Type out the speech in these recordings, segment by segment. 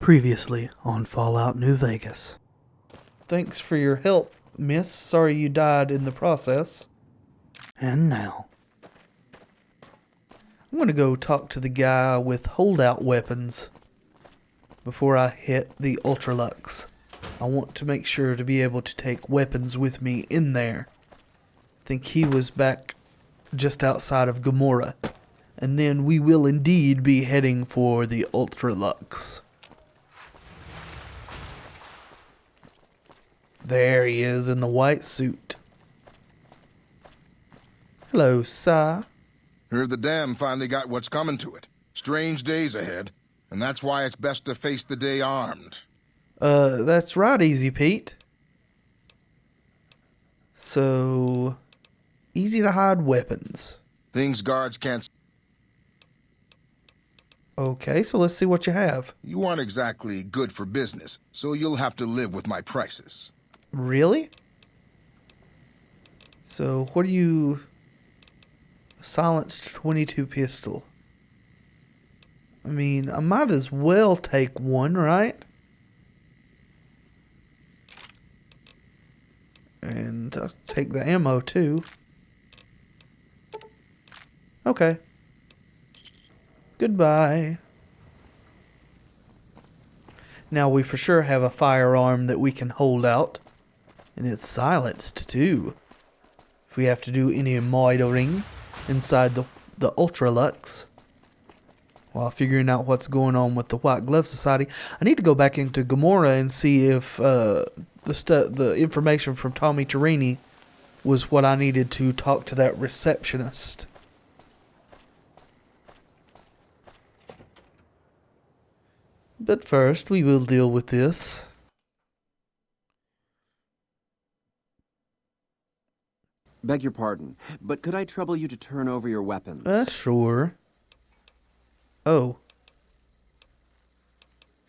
Previously on Fallout New Vegas. Thanks for your help, miss. Sorry you died in the process. And now, I'm going to go talk to the guy with holdout weapons before I hit the Ultralux. I want to make sure to be able to take weapons with me in there. I think he was back just outside of Gomorrah. And then we will indeed be heading for the Ultralux. There he is in the white suit. Hello, sir. Heard the dam finally got what's coming to it. Strange days ahead, and that's why it's best to face the day armed. That's right, Easy Pete. So, easy to hide weapons. Things guards can't... Okay, so let's see what you have. You aren't exactly good for business, so you'll have to live with my prices. Really? So, what do you... Silenced 22 pistol. I mean, I might as well take one, right? And I'll take the ammo, too. Okay. Goodbye. Now we for sure have a firearm that we can hold out. And it's silenced, too. If we have to do any moitering inside the Ultralux while figuring out what's going on with the White Glove Society. I need to go back into Gomorrah and see if the information from Tommy Tarini was what I needed to talk to that receptionist. But first, we will deal with this. Beg your pardon, but could I trouble you to turn over your weapons? Sure. Oh.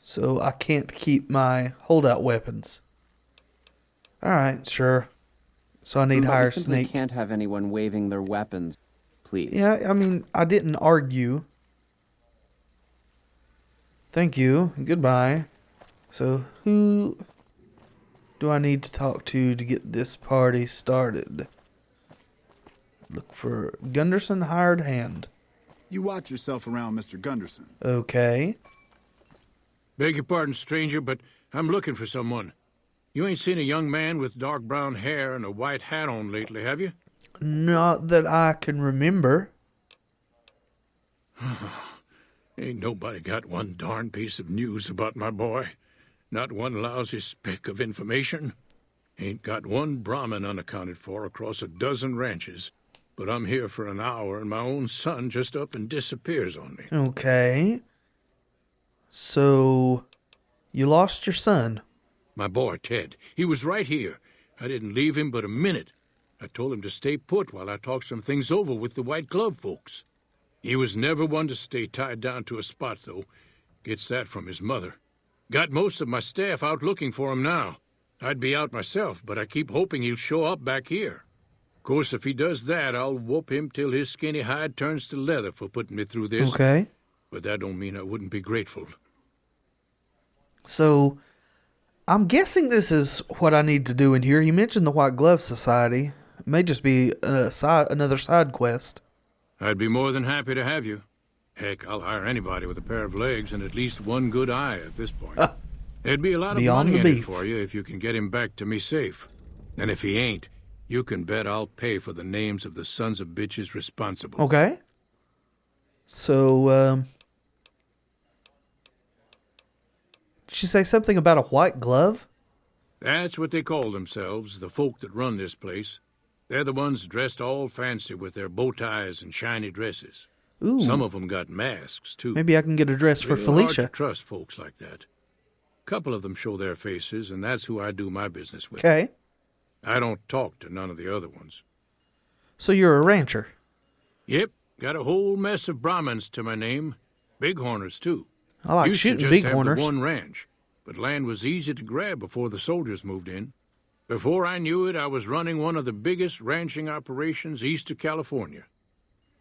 So I can't keep my holdout weapons. Alright, sure. So I need But hire we simply snake. can't have anyone waving their weapons, please. Yeah, I mean, I didn't argue. Thank you. Goodbye. So who do I need to talk to get this party started? Look for Gunderson hired hand. You watch yourself around, Mr. Gunderson. Okay. Beg your pardon, stranger, but I'm looking for someone. You ain't seen a young man with dark brown hair and a white hat on lately, have you? Not that I can remember. Ain't nobody got one darn piece of news about my boy. Not one lousy speck of information. Ain't got one Brahmin unaccounted for across a dozen ranches. But I'm here for an hour and my own son just up and disappears on me. Okay. So, you lost your son. My boy, Ted. He was right here. I didn't leave him but a minute. I told him to stay put while I talked some things over with the White Glove folks. He was never one to stay tied down to a spot, though. Gets that from his mother. Got most of my staff out looking for him now. I'd be out myself, but I keep hoping he'll show up back here. Of course, if he does that, I'll whoop him till his skinny hide turns to leather for putting me through this. Okay. But that don't mean I wouldn't be grateful. So, I'm guessing this is what I need to do in here. You mentioned the White Glove Society. It may just be another side quest. I'd be more than happy to have you. Heck, I'll hire anybody with a pair of legs and at least one good eye at this point. There'd be a lot of Beyond money the in beef. it for you if you can get him back to me safe. And if he ain't, you can bet I'll pay for the names of the sons of bitches responsible. Okay. So, did you say something about a white glove? That's what they call themselves, the folk that run this place. They're the ones dressed all fancy with their bow ties and shiny dresses. Ooh. Some of them got masks, too. Maybe I can get a dress for Real Felicia. hard to trust folks like that. Couple of them show their faces, and that's who I do my business with. Okay. I don't talk to none of the other ones. So you're a rancher. Yep, got a whole mess of Brahmins to my name. Bighorners, too. I like Used to shooting just have bighorners. the one ranch, but land was easy to grab before the soldiers moved in. Before I knew it, I was running one of the biggest ranching operations east of California.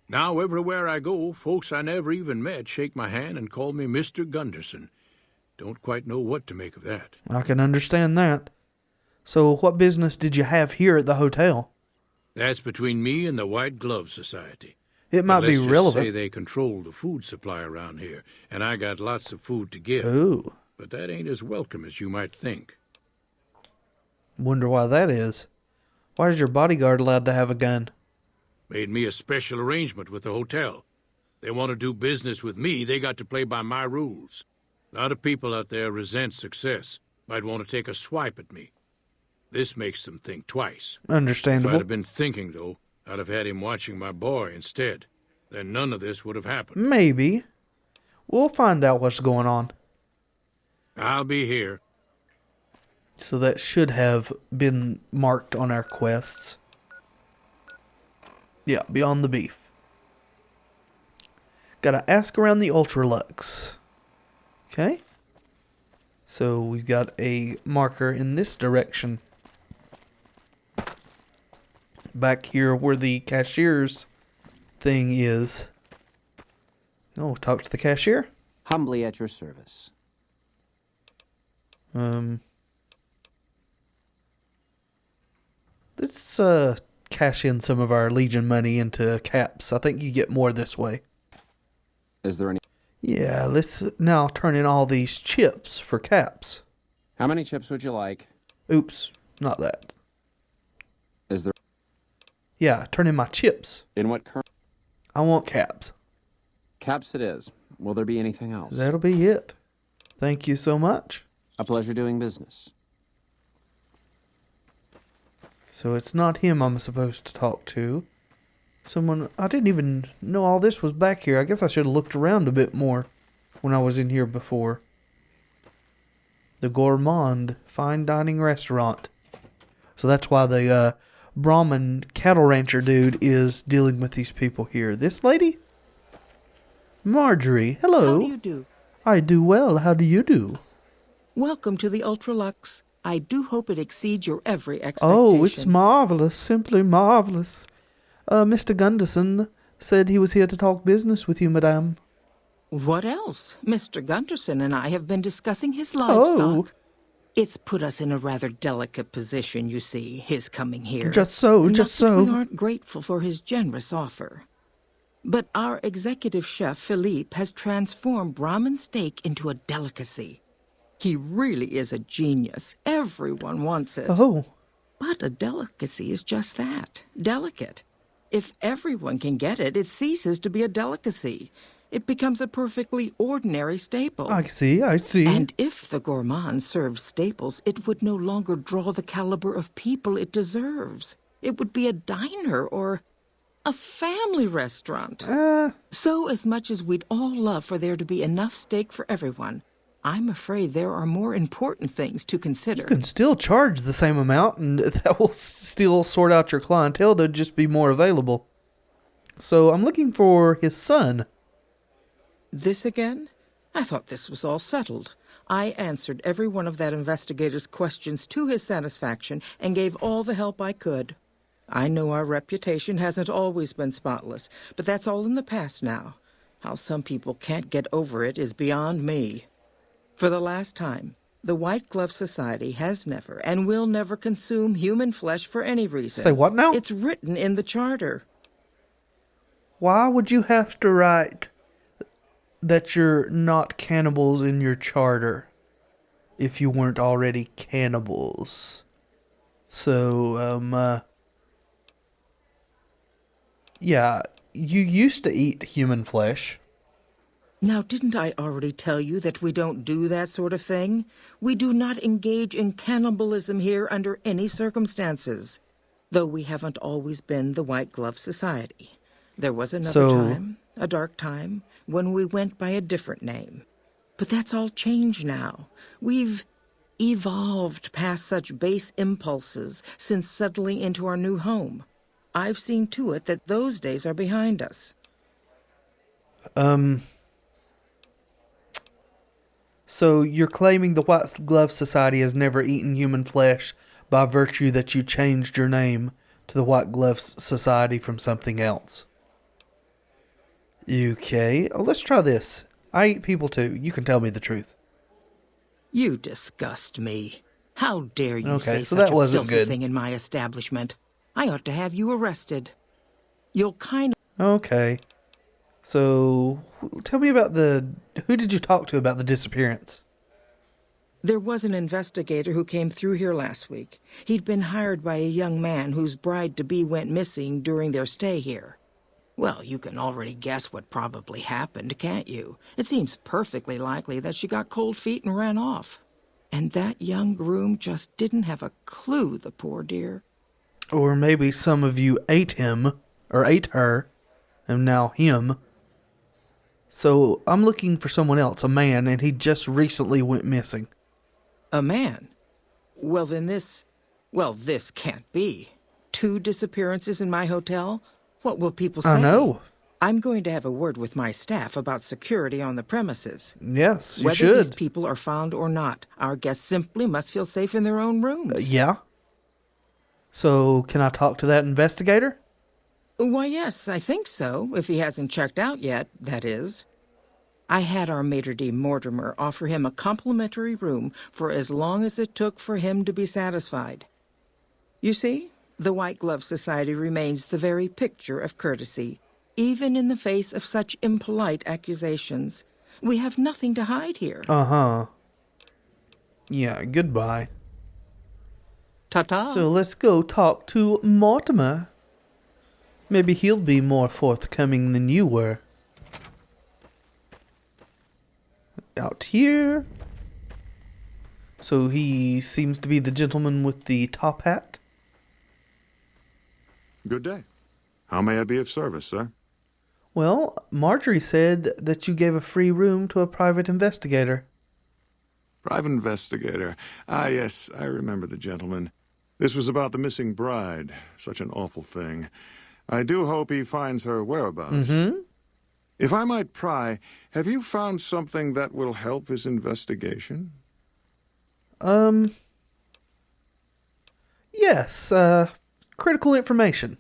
Now, everywhere I go, folks I never even met shake my hand and call me Mr. Gunderson. Don't quite know what to make of that. I can understand that. So what business did you have here at the hotel? That's between me and the White Glove Society. It might But be let's just relevant. say they control the food supply around here, and I got lots of food to give. Ooh. But that ain't as welcome as you might think. Wonder why that is. Why is your bodyguard allowed to have a gun? Made me a special arrangement with the hotel. They want to do business with me, they got to play by my rules. A lot of people out there resent success. Might want to take a swipe at me. This makes them think twice. If I'd Understandable. have been thinking, though, I'd have had him watching my boy instead. Then none of this would have happened. Maybe. We'll find out what's going on. I'll be here. So that should have been marked on our quests. Yeah, Beyond the Beef. Gotta ask around the Ultralux. Okay. So we've got a marker in this direction. Back here where the cashier's thing is. Oh, talk to the cashier. Humbly at your service. Let's cash in some of our Legion money into caps. I think you get more this way. Is there any... Yeah, let's now turn in all these chips for caps. How many chips would you like? Oops, not that. Is there... Yeah, turn in my chips. In what current... I want caps. Caps it is. Will there be anything else? That'll be it. Thank you so much. A pleasure doing business. So it's not him I'm supposed to talk to. Someone... I didn't even know all this was back here. I guess I should have looked around a bit more when I was in here before. The Gourmand Fine Dining Restaurant. So that's why the Brahmin cattle rancher dude is dealing with these people here. This lady? Marjorie, hello. How do you do? I do well. How do you do? Welcome to the Ultralux. I do hope it exceeds your every expectation. Oh, it's marvelous. Simply marvelous. Mr. Gunderson said he was here to talk business with you, madame. What else? Mr. Gunderson and I have been discussing his livestock. Oh. It's put us in a rather delicate position, you see, his coming here. Just so, Not just that so. we aren't grateful for his generous offer. But our executive chef, Philippe, has transformed Brahmin steak into a delicacy. He really is a genius. Everyone wants it. Oh, But a delicacy is just that, delicate. If everyone can get it, it ceases to be a delicacy. It becomes a perfectly ordinary staple. I see, I see. And if the gourmand served staples, it would no longer draw the caliber of people it deserves. It would be a diner or a family restaurant. So as much as we'd all love for there to be enough steak for everyone, I'm afraid there are more important things to consider. You can still charge the same amount, and that will still sort out your clientele. There'll just be more available. So I'm looking for his son. This again? I thought this was all settled. I answered every one of that investigator's questions to his satisfaction and gave all the help I could. I know our reputation hasn't always been spotless, but that's all in the past now. How some people can't get over it is beyond me. For the last time, the White Glove Society has never and will never consume human flesh for any reason. Say what now? It's written in the charter. Why would you have to write that you're not cannibals in your charter if you weren't already cannibals? So, yeah, you used to eat human flesh. Now, didn't I already tell you that we don't do that sort of thing? We do not engage in cannibalism here under any circumstances. Though we haven't always been the White Glove Society. There was another time, a dark time, when we went by a different name. But that's all changed now. We've evolved past such base impulses since settling into our new home. I've seen to it that those days are behind us. So you're claiming the White Glove Society has never eaten human flesh by virtue that you changed your name to the White Glove Society from something else. Okay, let's try this. I eat people too. You can tell me the truth. You disgust me. How dare you Okay, say so such that a wasn't filthy good. thing in my establishment? I ought to have you arrested. You'll kind of... Okay. So, tell me about who did you talk to about the disappearance? There was an investigator who came through here last week. He'd been hired by a young man whose bride-to-be went missing during their stay here. Well, you can already guess what probably happened, can't you? It seems perfectly likely that she got cold feet and ran off. And that young groom just didn't have a clue, the poor dear. Or maybe some of you ate him, or ate her, and now him. So, I'm looking for someone else, a man, and he just recently went missing. A man? Well, then this can't be. 2 disappearances in my hotel? What will people say? I know. I'm going to have a word with my staff about security on the premises. Yes, you Whether should. these people are found or not, our guests simply must feel safe in their own rooms. Yeah. So, can I talk to that investigator? Why, yes, I think so, if he hasn't checked out yet, that is. I had our maitre d' Mortimer offer him a complimentary room for as long as it took for him to be satisfied. You see, the White Glove Society remains the very picture of courtesy, even in the face of such impolite accusations. We have nothing to hide here. Uh-huh. Yeah, goodbye. Ta-ta. So let's go talk to Mortimer. Maybe he'll be more forthcoming than you were. Out here. So he seems to be the gentleman with the top hat. Good day. How may I be of service, sir? Well, Marjorie said that you gave a free room to a private investigator. Private investigator. Ah, yes, I remember the gentleman. This was about the missing bride. Such an awful thing. I do hope he finds her whereabouts. Mm-hmm. If I might pry, have you found something that will help his investigation? Yes, critical information.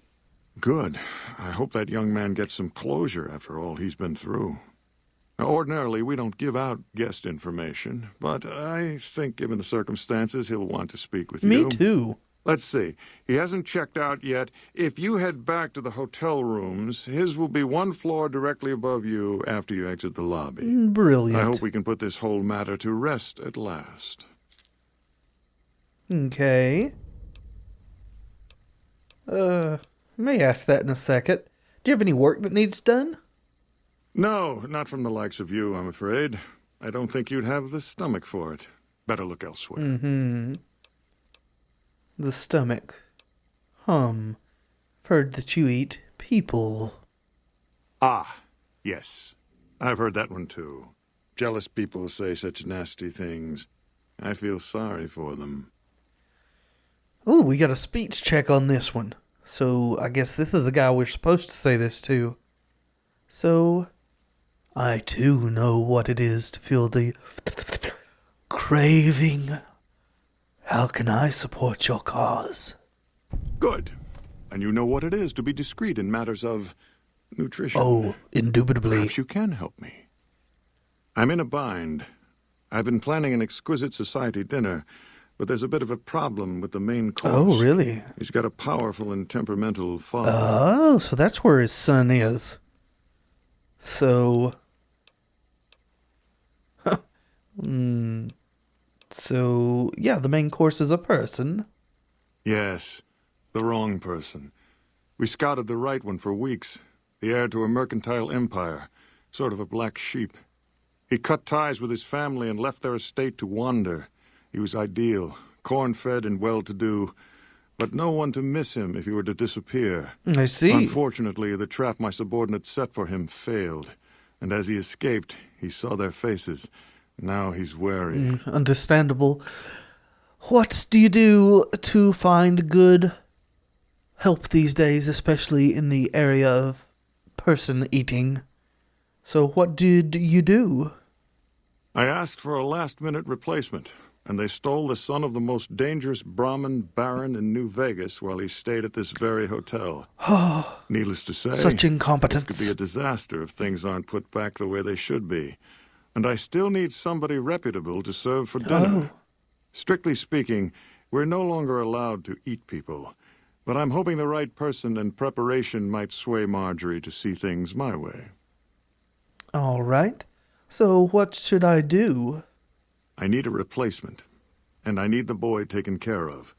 Good. I hope that young man gets some closure after all he's been through. Now, ordinarily, we don't give out guest information, but I think given the circumstances, he'll want to speak with you. Me too. Let's see. He hasn't checked out yet. If you head back to the hotel rooms, his will be 1 floor directly above you after you exit the lobby. Brilliant. I hope we can put this whole matter to rest at last. Okay. May ask that in a second. Do you have any work that needs done? No, not from the likes of you, I'm afraid. I don't think you'd have the stomach for it. Better look elsewhere. Mm-hmm. The stomach. I've heard that you eat people. Ah, yes. I've heard that one too. Jealous people say such nasty things. I feel sorry for them. Oh, we got a speech check on this one. So, I guess this is the guy we're supposed to say this to. So, I too know what it is to feel the craving. How can I support your cause? Good. And you know what it is to be discreet in matters of nutrition. Oh, indubitably. Perhaps you can help me. I'm in a bind. I've been planning an exquisite society dinner, but there's a bit of a problem with the main course. Oh, really? He's got a powerful and temperamental father. Oh, so that's where his son is. So... So, yeah, the main course is a person. Yes, the wrong person. We scouted the right one for weeks. The heir to a mercantile empire, sort of a black sheep. He cut ties with his family and left their estate to wander. He was ideal, corn-fed and well-to-do, but no one to miss him if he were to disappear. I see. Unfortunately, the trap my subordinate set for him failed, and as he escaped, he saw their faces. Now he's wary. Understandable. What do you do to find good help these days, especially in the area of person eating? So what did you do? I asked for a last-minute replacement, and they stole the son of the most dangerous Brahmin baron in New Vegas while he stayed at this very hotel. Needless to say, Such incompetence. this could be a disaster if things aren't put back the way they should be. And I still need somebody reputable to serve for dinner. Strictly speaking, we're no longer allowed to eat people. But I'm hoping the right person and preparation might sway Marjorie to see things my way. All right. So what should I do? I need a replacement. And I need the boy taken care of.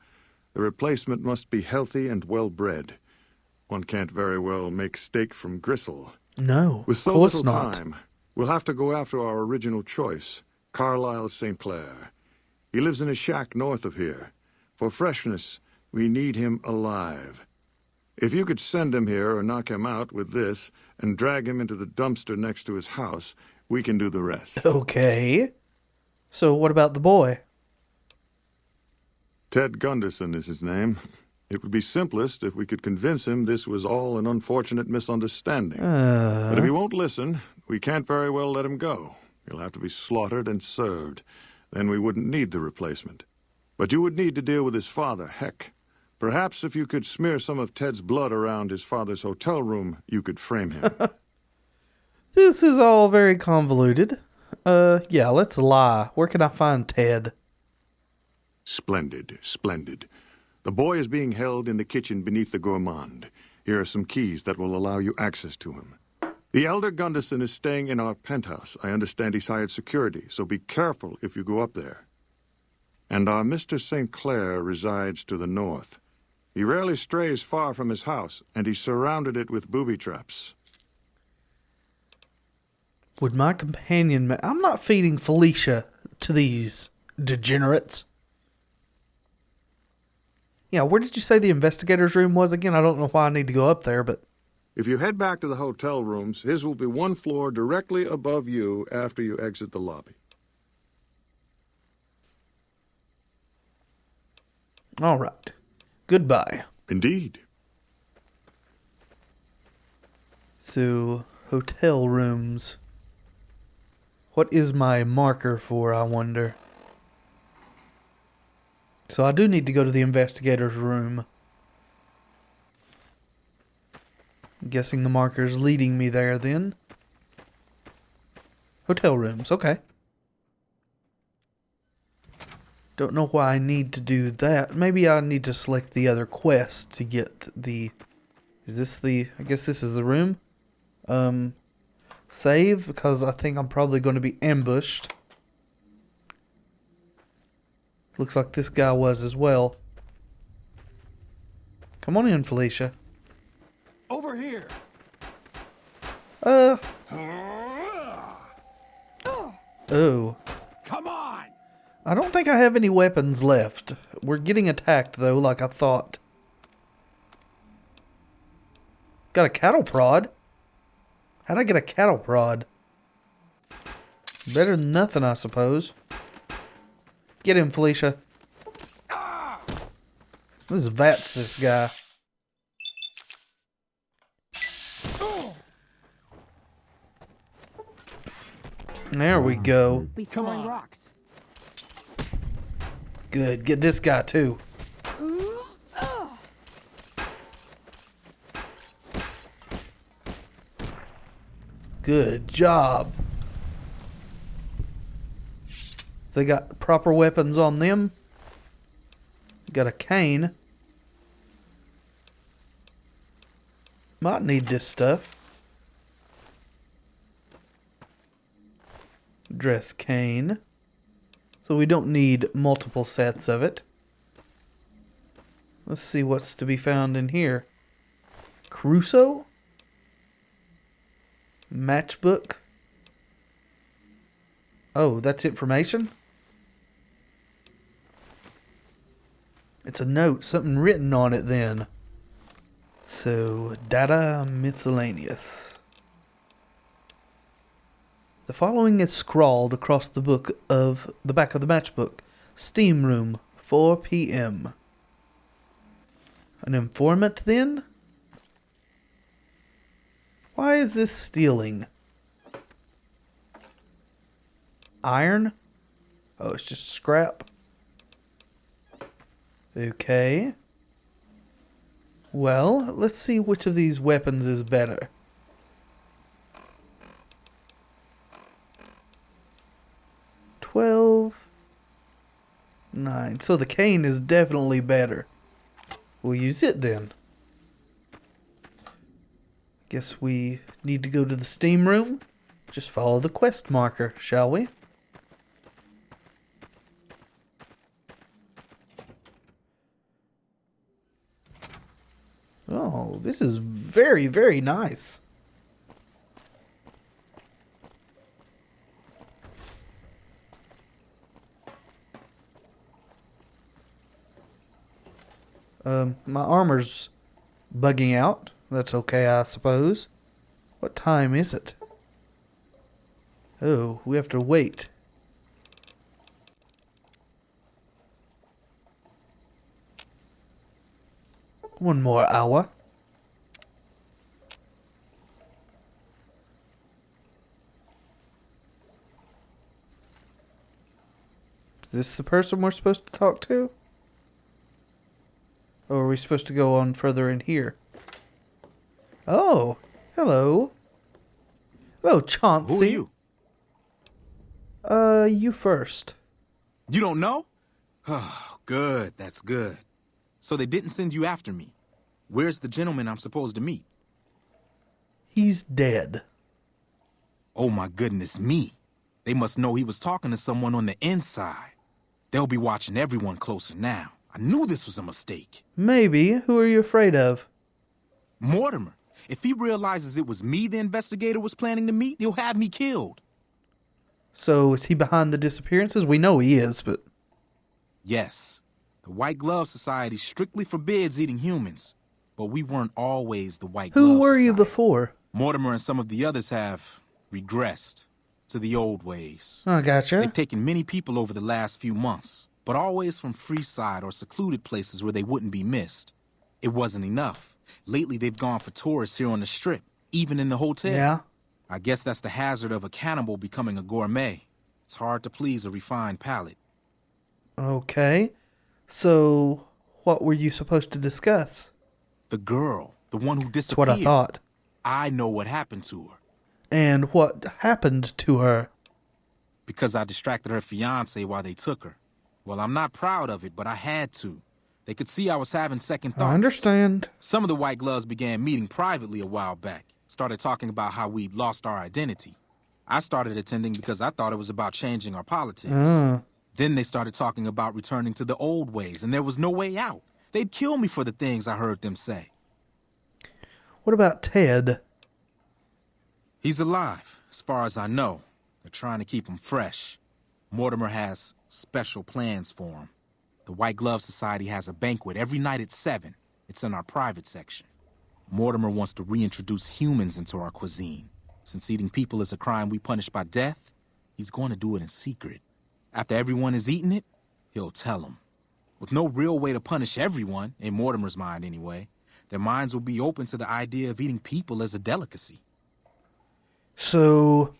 The replacement must be healthy and well-bred. One can't very well make steak from gristle. No, With of so course little not. time, we'll have to go after our original choice, Carlisle St. Clair. He lives in a shack north of here. For freshness, we need him alive. If you could send him here or knock him out with this and drag him into the dumpster next to his house, we can do the rest. Okay. So what about the boy? Ted Gunderson is his name. It would be simplest if we could convince him this was all an unfortunate misunderstanding. But if he won't listen, we can't very well let him go. He'll have to be slaughtered and served. Then we wouldn't need the replacement. But you would need to deal with his father, Heck. Perhaps if you could smear some of Ted's blood around his father's hotel room, you could frame him. This is all very convoluted. Yeah, let's lie. Where can I find Ted? Splendid, splendid. The boy is being held in the kitchen beneath the gourmand. Here are some keys that will allow you access to him. The elder Gunderson is staying in our penthouse. I understand he's hired security, so be careful if you go up there. And our Mr. St. Clair resides to the north. He rarely strays far from his house, and he's surrounded it with booby traps. Would my companion... I'm not feeding Felicia to these degenerates. Yeah, where did you say the investigator's room was again? I don't know why I need to go up there, but... If you head back to the hotel rooms, his will be one floor directly above you after you exit the lobby. All right. Goodbye. Indeed. So, hotel rooms. What is my marker for, I wonder? So I do need to go to the investigator's room. I'm guessing the marker's leading me there then. Hotel rooms, okay. Don't know why I need to do that. Maybe I need to select the other quest to get the... Is this the... I guess this is the room? Save, because I think I'm probably going to be ambushed. Looks like this guy was as well. Come on in, Felicia. Over here. Oh. Come on. I don't think I have any weapons left. We're getting attacked, though, like I thought. Got a cattle prod? How'd I get a cattle prod? Better than nothing, I suppose. Get him, Felicia. This is Vats, this guy. There we go. Be throwing rocks. Good. Get this guy, too. Good job. They got proper weapons on them. Got a cane. Might need this stuff. Dress cane. So we don't need multiple sets of it. Let's see what's to be found in here. Crusoe? Matchbook? Oh, that's information? It's a note, something written on it then. So, data miscellaneous. The following is scrawled across the back of the matchbook. Steam room, 4 p.m. An informant then? Why is this stealing? Iron? Oh, it's just scrap. Okay. Well, let's see which of these weapons is better. 12, 9. So the cane is definitely better. We'll use it then. Guess we need to go to the steam room. Just follow the quest marker, shall we? Oh, this is very, very nice. My armor's bugging out. That's okay, I suppose. What time is it? Oh, we have to wait. One more hour. Is this the person we're supposed to talk to? Or are we supposed to go on further in here? Oh, hello. Hello, Chauncey. Who are you? You first. You don't know? Oh, good. That's good. So they didn't send you after me. Where's the gentleman I'm supposed to meet? He's dead. Oh, my goodness me. They must know he was talking to someone on the inside. They'll be watching everyone closer now. I knew this was a mistake. Maybe. Who are you afraid of? Mortimer. If he realizes it was me the investigator was planning to meet, he'll have me killed. So, is he behind the disappearances? We know he is, but... Yes. The White Glove Society strictly forbids eating humans. But we weren't always the White Glove Who were you Society. before? Mortimer and some of the others have regressed to the old ways. I gotcha. They've taken many people over the last few months, but always from Freeside or secluded places where they wouldn't be missed. It wasn't enough. Lately, they've gone for tourists here on the Strip, even in the hotel. Yeah. I guess that's the hazard of a cannibal becoming a gourmet. It's hard to please a refined palate. Okay. So, what were you supposed to discuss? The girl, the one who That's disappeared. what I thought. I know what happened to her. And what happened to her? Because I distracted her fiancé while they took her. Well, I'm not proud of it, but I had to. They could see I was having second thoughts. I understand. Some of the White Gloves began meeting privately a while back. Started talking about how we'd lost our identity. I started attending because I thought it was about changing our politics. Then they started talking about returning to the old ways, and there was no way out. They'd kill me for the things I heard them say. What about Ted? He's alive, as far as I know. They're trying to keep him fresh. Mortimer has special plans for him. The White Glove Society has a banquet every night at 7. It's in our private section. Mortimer wants to reintroduce humans into our cuisine. Since eating people is a crime we punish by death, he's going to do it in secret. After everyone has eaten it, he'll tell them. With no real way to punish everyone, in Mortimer's mind anyway, their minds will be open to the idea of eating people as a delicacy. So,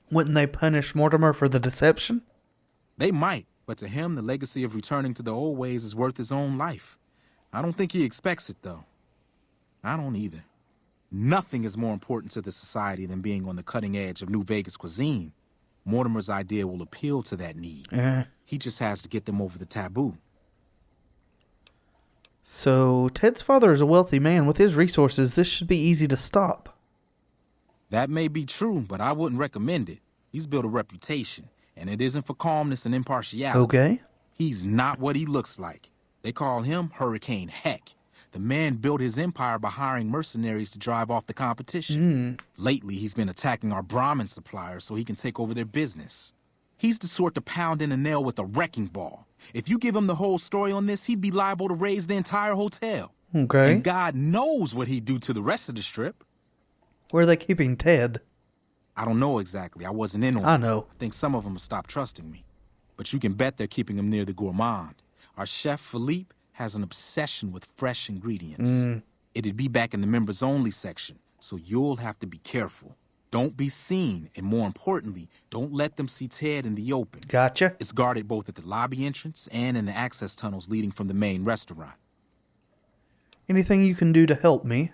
wouldn't they punish Mortimer for the deception? They might, but to him, the legacy of returning to the old ways is worth his own life. I don't think he expects it, though. I don't either. Nothing is more important to the society than being on the cutting edge of New Vegas cuisine. Mortimer's idea will appeal to that need. He just has to get them over the taboo. So, Ted's father is a wealthy man. With his resources, this should be easy to stop. That may be true, but I wouldn't recommend it. He's built a reputation, and it isn't for calmness and impartiality. Okay. He's not what he looks like. They call him Hurricane Heck. The man built his empire by hiring mercenaries to drive off the competition. Lately, he's been attacking our Brahmin suppliers so he can take over their business. He's the sort to pound in a nail with a wrecking ball. If you give him the whole story on this, he'd be liable to raise the entire hotel. Okay. And God knows what he'd do to the rest of the Strip. Where are they keeping Ted? I don't know exactly. I wasn't in on it. I know. I think some of them have stopped trusting me. But you can bet they're keeping him near the gourmand. Our chef, Philippe, has an obsession with fresh ingredients. It'd be back in the members-only section, so you'll have to be careful. Don't be seen, and more importantly, don't let them see Ted in the open. Gotcha. It's guarded both at the lobby entrance and in the access tunnels leading from the main restaurant. Anything you can do to help me?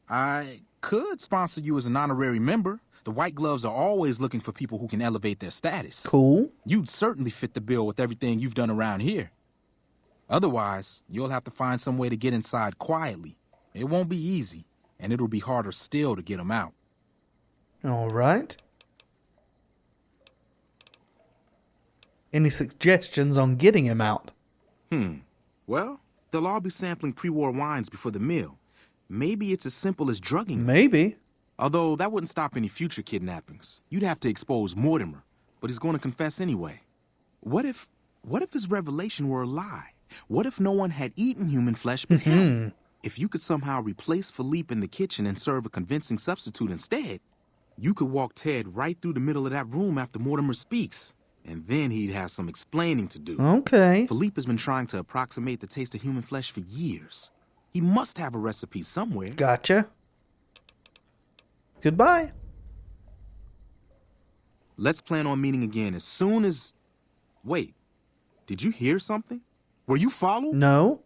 I could sponsor you as an honorary member. The White Gloves are always looking for people who can elevate their status. Cool. You'd certainly fit the bill with everything you've done around here. Otherwise, you'll have to find some way to get inside quietly. It won't be easy, and it'll be harder still to get them out. All right. Any suggestions on getting him out? Well, they'll all be sampling pre-war wines before the meal. Maybe it's as simple as drugging them. Maybe. Although that wouldn't stop any future kidnappings. You'd have to expose Mortimer, but he's going to confess anyway. What if his revelation were a lie? What if no one had eaten human flesh but him? If you could somehow replace Philippe in the kitchen and serve a convincing substitute instead, you could walk Ted right through the middle of that room after Mortimer speaks, and then he'd have some explaining to do. Okay. Philippe has been trying to approximate the taste of human flesh for years. He must have a recipe somewhere. Gotcha. Goodbye. Let's plan on meeting again as soon as... Wait, did you hear something? Were you followed? No.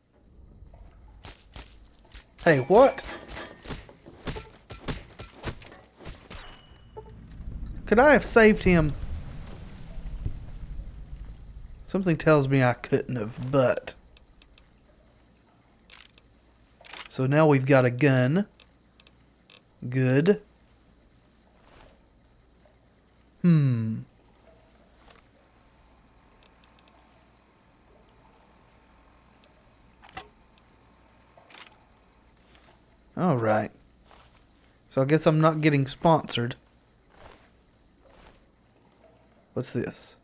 Hey, what? Could I have saved him? Something tells me I couldn't have, but... So now we've got a gun. Good. Alright. So I guess I'm not getting sponsored. What's this?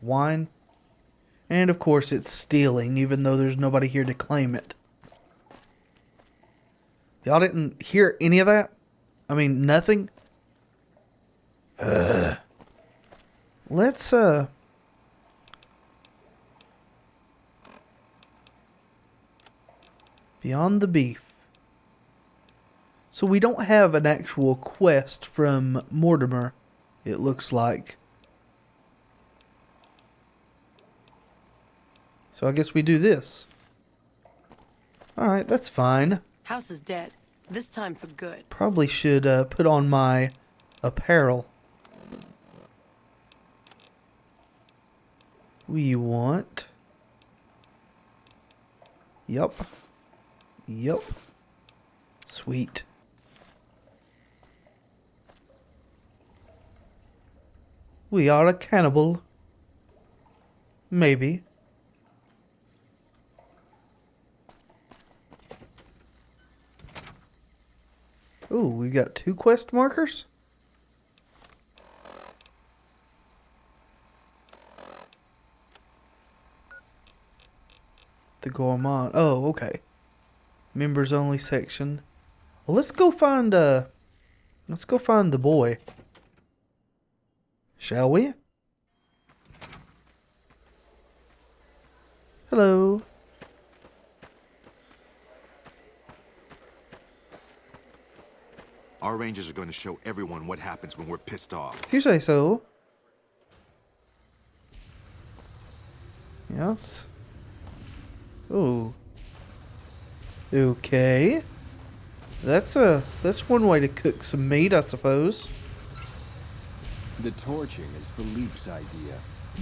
Wine? And of course it's stealing, even though there's nobody here to claim it. Y'all didn't hear any of that? I mean, nothing? Let's, Beyond the beef. So we don't have an actual quest from Mortimer, it looks like. So I guess we do this. Alright, that's fine. House is dead. This time for good. Probably should put on my apparel. We want... Yup. Yup. Sweet. We are a cannibal. Maybe. Ooh, we got 2 quest markers? The Gourmand. Oh, okay. Members only section. Well, let's go find the boy. Shall we? Hello. Our rangers are going to show everyone what happens when we're pissed off. If you say so. Yes. Ooh. Okay. That's one way to cook some meat, I suppose. The torching is Philippe's idea.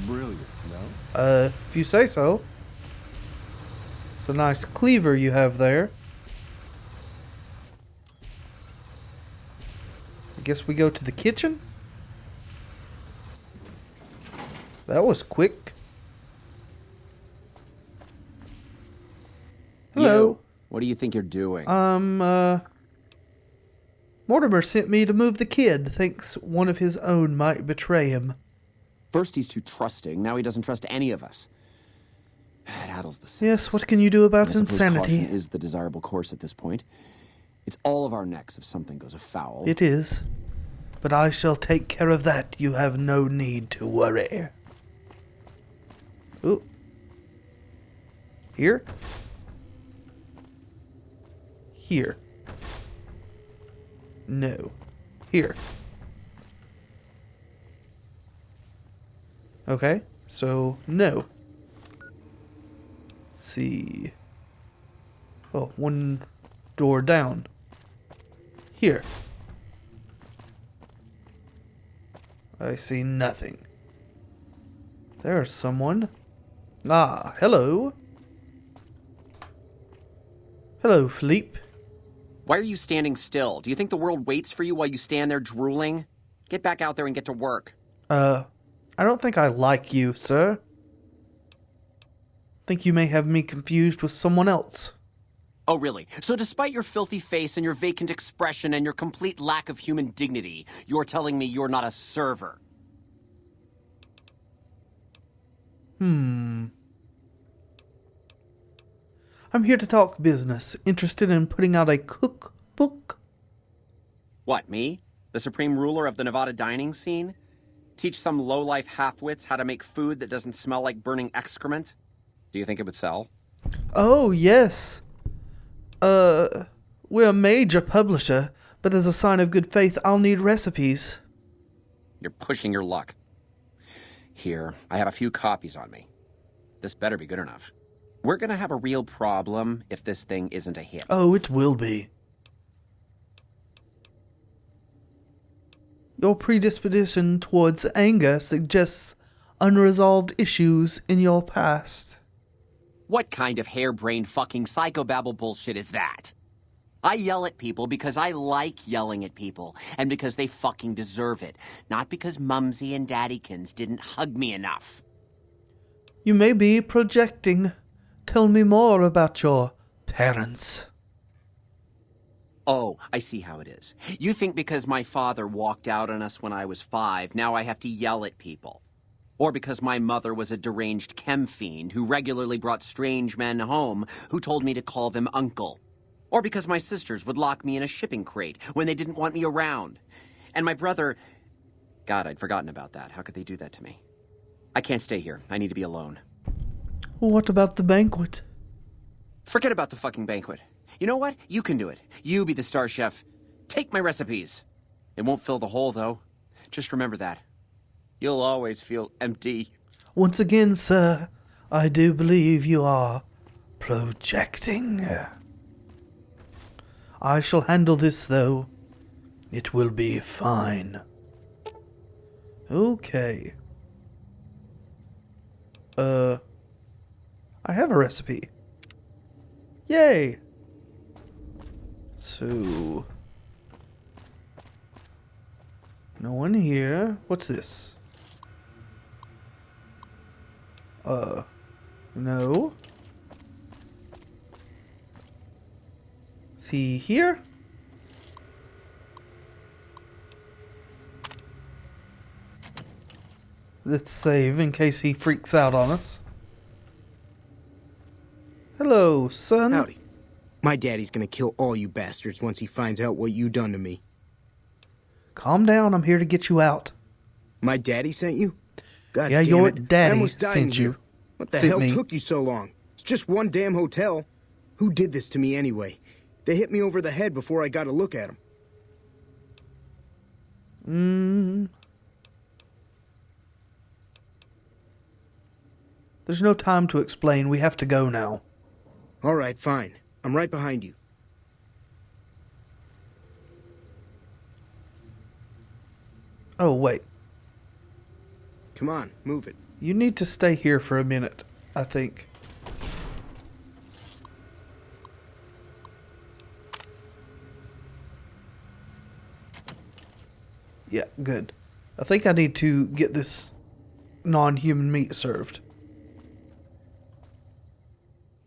Brilliant, no? If you say so. It's a nice cleaver you have there. I guess we go to the kitchen? That was quick. Hello. You, what do you think you're doing? Mortimer sent me to move the kid. Thinks one of his own might betray him. First he's too trusting, now he doesn't trust any of us. It addles the senses. Yes, what can you do about I suppose insanity? caution is the desirable course at this point. It's all of our necks if something goes afoul. It is. But I shall take care of that. You have no need to worry. Ooh. Here? Here. No. Here. Okay, so no. Let's see. Oh, one door down. Here. I see nothing. There's someone. Ah, hello. Hello, Philippe. Why are you standing still? Do you think the world waits for you while you stand there drooling? Get back out there and get to work. I don't think I like you, sir. Think you may have me confused with someone else. Oh, really? So despite your filthy face and your vacant expression and your complete lack of human dignity, you're telling me you're not a server? I'm here to talk business. Interested in putting out a cookbook? What, me? The supreme ruler of the Nevada dining scene? Teach some lowlife half-wits how to make food that doesn't smell like burning excrement? Do you think it would sell? Oh, yes. We're a major publisher, but as a sign of good faith, I'll need recipes. You're pushing your luck. Here, I have a few copies on me. This better be good enough. We're gonna have a real problem if this thing isn't a hit. Oh, it will be. Your predisposition towards anger suggests unresolved issues in your past. What kind of harebrained fucking psychobabble bullshit is that? I yell at people because I like yelling at people, and because they fucking deserve it, not because Mumsy and Daddykins didn't hug me enough. You may be projecting. Tell me more about your parents. Oh, I see how it is. You think because my father walked out on us when I was 5, now I have to yell at people. Or because my mother was a deranged chem fiend who regularly brought strange men home who told me to call them uncle. Or because my sisters would lock me in a shipping crate when they didn't want me around. And my brother... God, I'd forgotten about that. How could they do that to me? I can't stay here. I need to be alone. What about the banquet? Forget about the fucking banquet. You know what? You can do it. You be the star chef. Take my recipes. It won't fill the hole, though. Just remember that. You'll always feel empty. Once again, sir, I do believe you are projecting. I shall handle this, though. It will be fine. Okay. I have a recipe. Yay! So... no one here. What's this? No. Is he here? Let's save in case he freaks out on us. Hello, son. Howdy. My daddy's gonna kill all you bastards once he finds out what you done to me. Calm down, I'm here to get you out. My daddy sent you? God yeah, damn your it. I daddy almost died in sent you. here. What the Sent hell me. took you so long? It's just one damn hotel. Who did this to me anyway? They hit me over the head before I got a look at them. There's no time to explain. We have to go now. All right, fine. I'm right behind you. Oh, wait. Come on, move it. You need to stay here for a minute, I think. Yeah, good. I think I need to get this non-human meat served.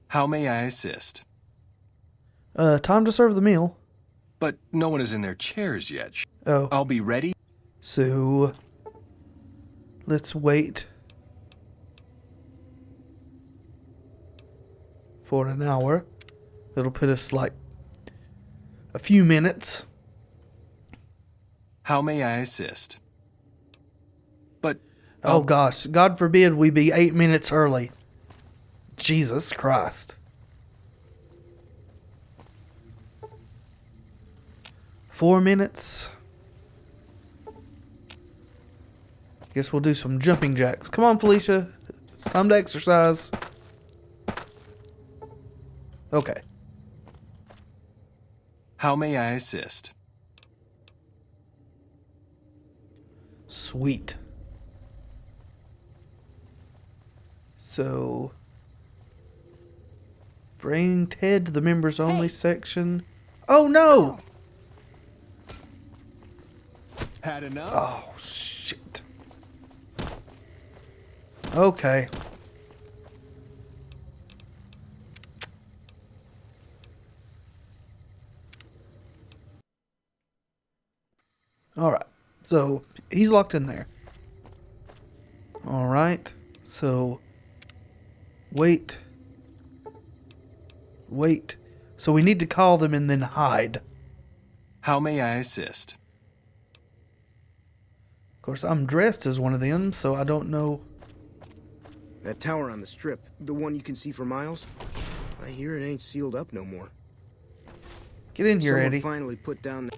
How may I assist? Time to serve the meal. But no one is in their chairs yet. Oh. I'll be ready. So, let's wait for an hour. It'll put us like a few minutes. How may I assist? But... oh gosh, God forbid we be 8 minutes early. Jesus Christ. 4 minutes. Guess we'll do some jumping jacks. Come on, Felicia. It's time to exercise. Okay. How may I assist? Sweet. So, bring Ted to the members only section. Oh no! Had enough? Oh shit. Okay. Alright. So, he's locked in there. Alright. So, wait. Wait. So we need to call them and then hide. How may I assist? Of course, I'm dressed as one of them, so I don't know. That tower on the strip, the one you can see for miles, I hear it ain't sealed up no more. Get in here, Someone Eddie. finally put down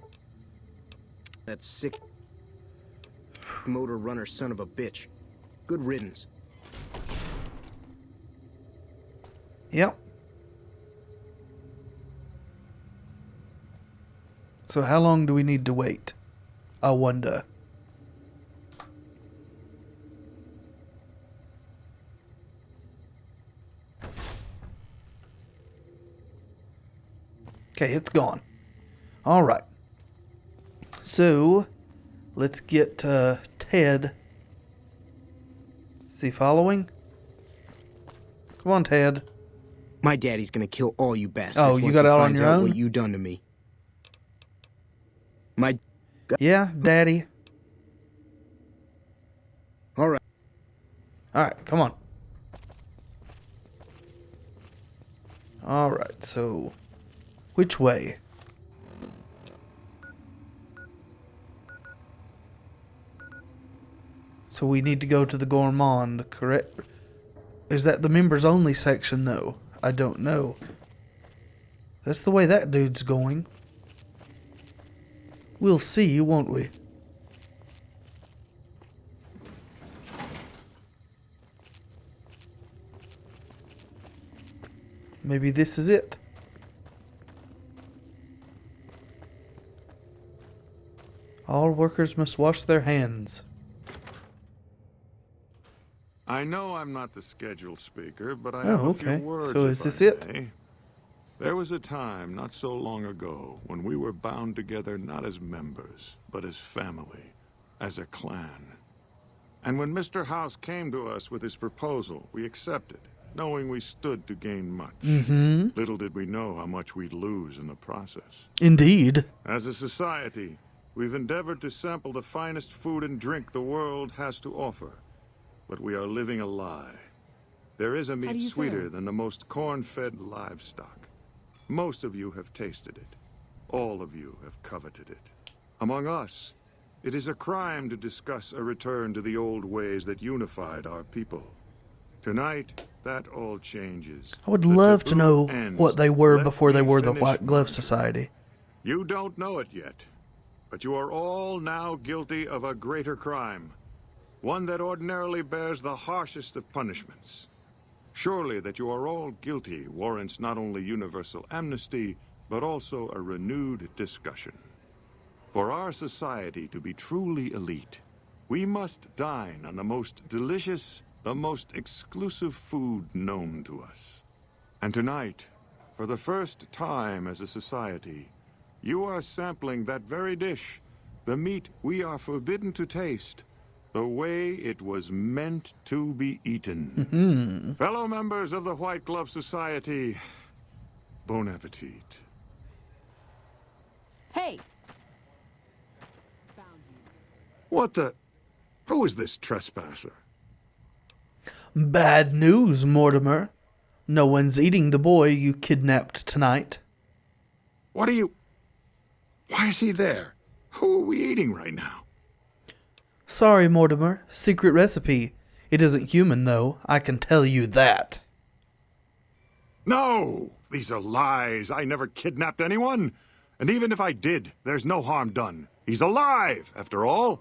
that sick motor runner son of a bitch. Good riddance. Yep. So how long do we need to wait? I wonder. Okay, it's gone. All right. So, let's get Ted. Is he following? Come on, Ted. My daddy's gonna kill all you bastards. Oh, you once got he out on finds your out own? what you done to me. Yeah, Daddy. All right. All right, come on. All right, so which way? So we need to go to the Gourmand, correct? Is that the members only section though? I don't know. That's the way that dude's going. We'll see, won't we? Maybe this is it. All workers must wash their hands. I know I'm not the scheduled speaker, but I Oh, have a few okay. words. So if is this I it? may. There was a time not so long ago when we were bound together not as members, but as family, as a clan. And when Mr. House came to us with his proposal, we accepted, knowing we stood to gain much. Mm-hmm. Little did we know how much we'd lose in the process. Indeed. As a society, we've endeavored to sample the finest food and drink the world has to offer. But we are living a lie. There is a meat sweeter than the most corn-fed livestock. Most of you have tasted it. All of you have coveted it. Among us, it is a crime to discuss a return to the old ways that unified our people. Tonight, that all changes. I would The love to taboo know ends. what they were Let before they me were the finish White Glove mine. Society. You don't know it yet, but you are all now guilty of a greater crime. One that ordinarily bears the harshest of punishments. Surely that you are all guilty warrants not only universal amnesty, but also a renewed discussion. For our society to be truly elite, we must dine on the most delicious, the most exclusive food known to us. And tonight, for the first time as a society, you are sampling that very dish, the meat we are forbidden to taste, the way it was meant to be eaten. Fellow members of the White Glove Society, bon appetit. Hey, What the? Who is this trespasser? Bad news, Mortimer. No one's eating the boy you kidnapped tonight. What are you... Why is he there? Who are we eating right now? Sorry, Mortimer. Secret recipe. It isn't human, though. I can tell you that. No! These are lies. I never kidnapped anyone. And even if I did, there's no harm done. He's alive, after all.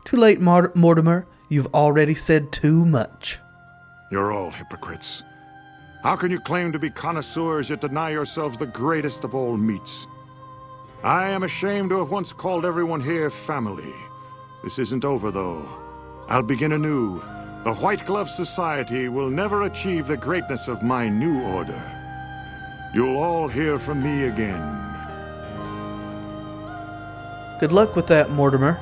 Too late, Mortimer. You've already said too much. You're all hypocrites. How can you claim to be connoisseurs yet deny yourselves the greatest of all meats? I am ashamed to have once called everyone here family. This isn't over, though. I'll begin anew. The White Glove Society will never achieve the greatness of my new order. You'll all hear from me again. Good luck with that, Mortimer.